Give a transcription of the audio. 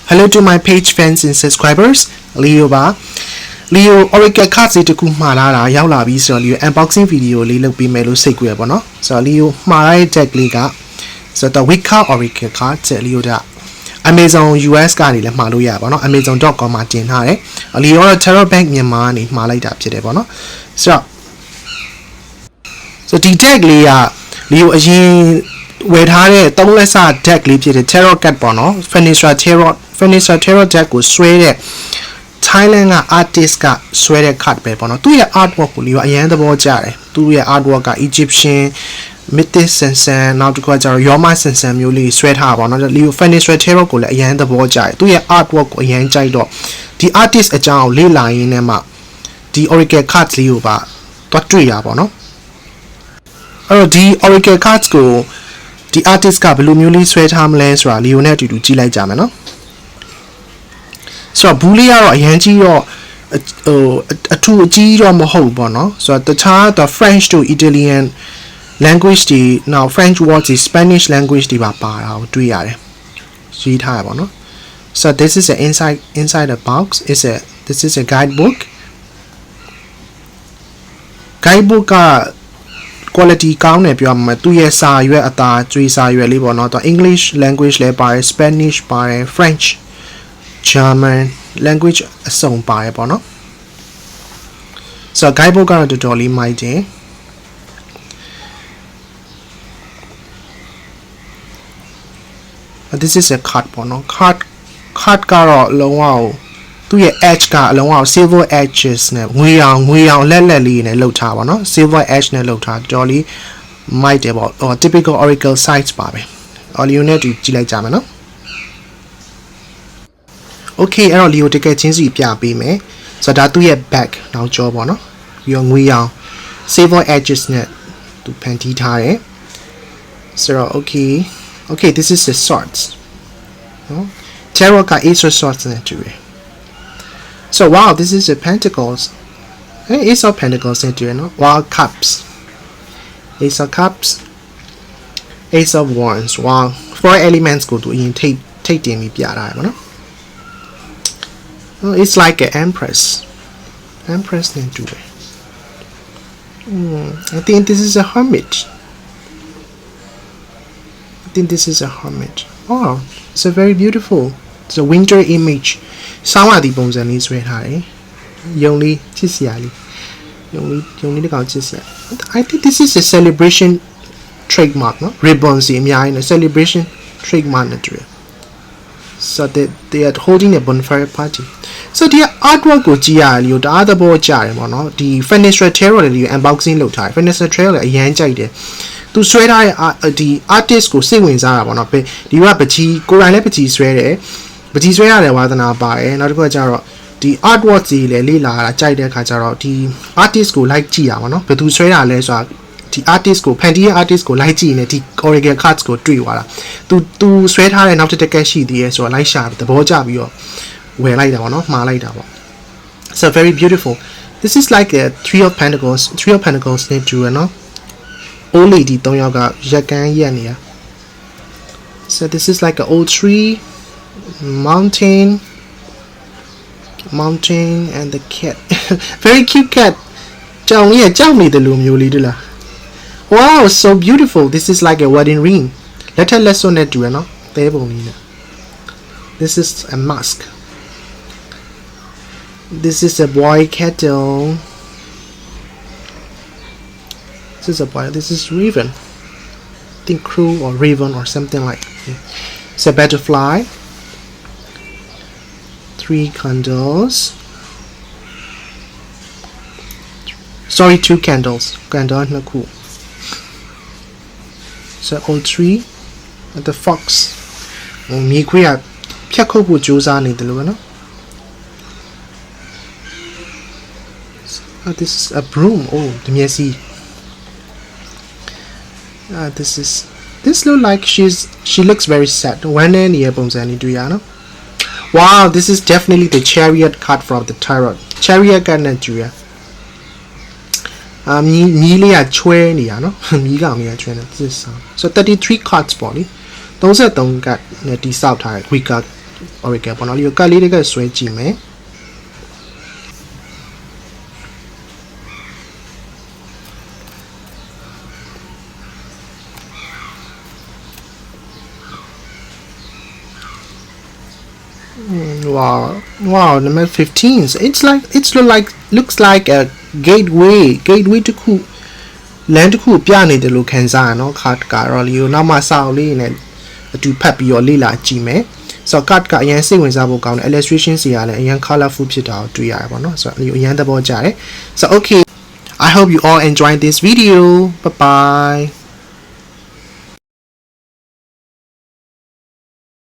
Hello to my page fans and subscribers. Leo ba. Leo Oracle cards တခုမှာလာတာရောက်လာပြီဆိုတော့ Leo unboxing video လေးလုပ်ပေးမယ်လို့စိတ်ကူရပါတော့။ဆိုတော့ Leo မှာတဲ့ deck လေးကဆိုတော့ Wicca Oracle card တဲ့ Leo က Amazon US ကနေလည်းမှာလို့ရပါတော့။ Amazon.com မှာတင်ထားတယ်။ Leo က Tarot Bank မြန်မာကနေမှာလိုက်တာဖြစ်တယ်ပေါ့နော်။ဆိုတော့ဒီ deck လေးက Leo အရင်ဝယ်ထားတဲ့3လက်စ deck လေးဖြစ်တဲ့ Tarot card ပေါ့နော်။ Furniture Tarot deck ကိုဆွဲတဲ့ Thailand က artist ကဆွဲတဲ့ card ပဲပေါ့နော်သူရဲ့ artwork ကို Leo အရင်သဘောကျတယ်သူရဲ့ artwork က Egyptian mythic ဆန်ဆန်နောက်တစ်ခါကျတော့ Roma ဆန်ဆန်မျိုးလေးဆွဲထားပါတော့ Leo Furniture Tarot ကိုလည်းအရင်သဘောကျတယ်သူရဲ့ artwork ကိုအရင်ကြိုက်တော့ဒီ artist အကြောင်းကိုလေ့လာရင်းနဲ့မှဒီ Oracle cards လေးကိုပါတွားတွေ့ရပါတော့အဲ့တော့ဒီ Oracle cards ကိုဒီ artist ကဘယ်လိုမျိုးလေးဆွဲထားမလဲဆိုတာ Leo နဲ့အတူတူကြည့်လိုက်ကြမယ်နော်ဆိုတော့ဘူးလေးကတော့အရင်ကြီးတော့အထူးအကြီးတော့မဟုတ်ပေါ့နော်ဆိုတော့တခြား French to Italian language တွေနောက် French words တွေ Spanish language တွေပါတာကိုတွေ့ရတယ်ရေးထားရပါတော့ so this is an inside the box this is a guidebook က quality ကောင်းတယ်ပြောမှာသူရဲ့စာရွက်အသာကျွေးစာရွက်လေးပေါ့နော် English language လည်းပါတယ် Spanish ပါတယ် French German language အစုံပါတယ်ပေါ့နော် so guidebook ကတော့တော်တော်လေးမိုက်တယ် this is a card ပေါ့နော် card ကတော့လုံးဝသူ့ရဲ့ edge ကအလုံးဝ silver edges နဲ့ငွေအောင်လက်လေးနဲ့လှုပ်ထားပါနော် silver edge နဲ့လှုပ်ထားတော်တော်လေးမိုက်တယ်ပေါ့ typical oracle size ပါပဲ Leo နဲ့ကြည့်လိုက်ကြမယ်နော် Okay အဲ့တော့ Leo တကယ်ချင်းစီပြပေးမယ်ဆိုတော့ဒါသူ့ရဲ့ back နောက်ကျောပေါ့နော်ပြီးတော့ငွေအောင် silver edges နဲ့သူဖန်တီးထားတယ်ဆိုတော့ okay this is the swords နော် tarot က ace of swords နဲ့တူတယ် so wow this is the pentacles ace of pentacles နဲ့တူတယ်နော် wow cups ace of cups ace of wands wow four elements ကိုသူအရင်ထိတ်တင်ပြီးပြတာပေါ့နော်it's like an empress into it. I think this is a hermit. Oh, it's a very beautiful. It's a winter image. Samadhi bones and is very high. Yongli chisiali. Yongli the chisia. I think this is a celebration trademark, no? Ribbons in a celebration trademark material. So they are holding a bonfire party. So the artwork ကိုကြည့်ရလေဒါအသဘောကျတယ်ပေါ့နော်ဒီ Furniture Tarot လေး unboxing လုပ်ထားတယ် Furniture Tarot လည်းအရင်ကြိုက်တယ်သူဆွဲထားတဲ့ဒီ artist ကိုစိတ်ဝင်စားတာပေါ့နော်ဒီကပကြီးကိုယ်တိုင်လည်းပကြီးဆွဲတယ်ပကြီးဆွဲရတယ်ဝါသနာပါတယ်နောက်တစ်ခုကကျတော့ဒီ artwork ကြီးလည်းလေ့လာတာကြိုက်တဲ့အခါကျတော့ဒီ artist ကို like ကြည့်ရပါတော့ဘယ်သူဆွဲတာလဲဆိုတာဒီ artist ကိုဖန်တီးရဲ့ artist ကို like ကြည့်နေဒီ Oracle cards ကိုတွေ့သွားတာသူဆွဲထားတဲ့နောက်တစ်တက်ကက်ရှိသေးရဲ့ဆိုတော့ like ရှာသဘောကျပြီးတော့ဝယ်လိုက်တာပေါ့နော်မှားလိုက်တာပေါ့ so very beautiful this is like a three of pentacles နဲ့တူရနော် old lady 3ယောက်ကရက်ကန်းရက်နေတာ so this is like an old tree mountain and the cat very cute cat ကြောင်နေတယ်လို့မျိုးလေးတူလား wow so beautiful this is like a wedding ring လက်စွပ်နဲ့တူရနော်သဲပုံလေးနဲ့ this is a mask this is a boy kettle this is raven I think crow or raven or something like that. It's a butterfly 3 candles sorry 2 candles candle နှစ်ခု so all 3 and the fox မြေခွေးကဖြတ်ခုတ်ဖို့ကြိုးစားနေတယ်လို့ပဲနော်this is a broom the Messi this look like she looks very sad when any albums any do ya no wow this is definitely the chariot card from the tarot chariot card Nigeria မီးလေးကချွဲနေရနော်မီးကောင်လေးကချွဲနေ this is so 33 cards ပေါ့လေ33 card နဲ့တိစောက်ထားတဲ့ Wicca oracle ပေါ့နော်ဒီကတ်လေးတွေကဆွဲကြည့်မယ် wow number 15 so looks like a gateway တခု land တခုပြနေတယ်လို့ခံစားရနော် card ကတော့လီကိုနောက်မှစောက်လေးနဲ့အတူဖတ်ပြီးတော့လေ့လာကြည့်မယ် so card ကအရင်စိတ်ဝင်စားဖို့ကောင်းတယ် illustration စီကလည်းအရင် colorful ဖြစ်တာကိုတွေ့ရတယ်ပေါ့နော် so လီကိုအရင်သဘောကျတယ် so okay I hope you all enjoyed this video bye bye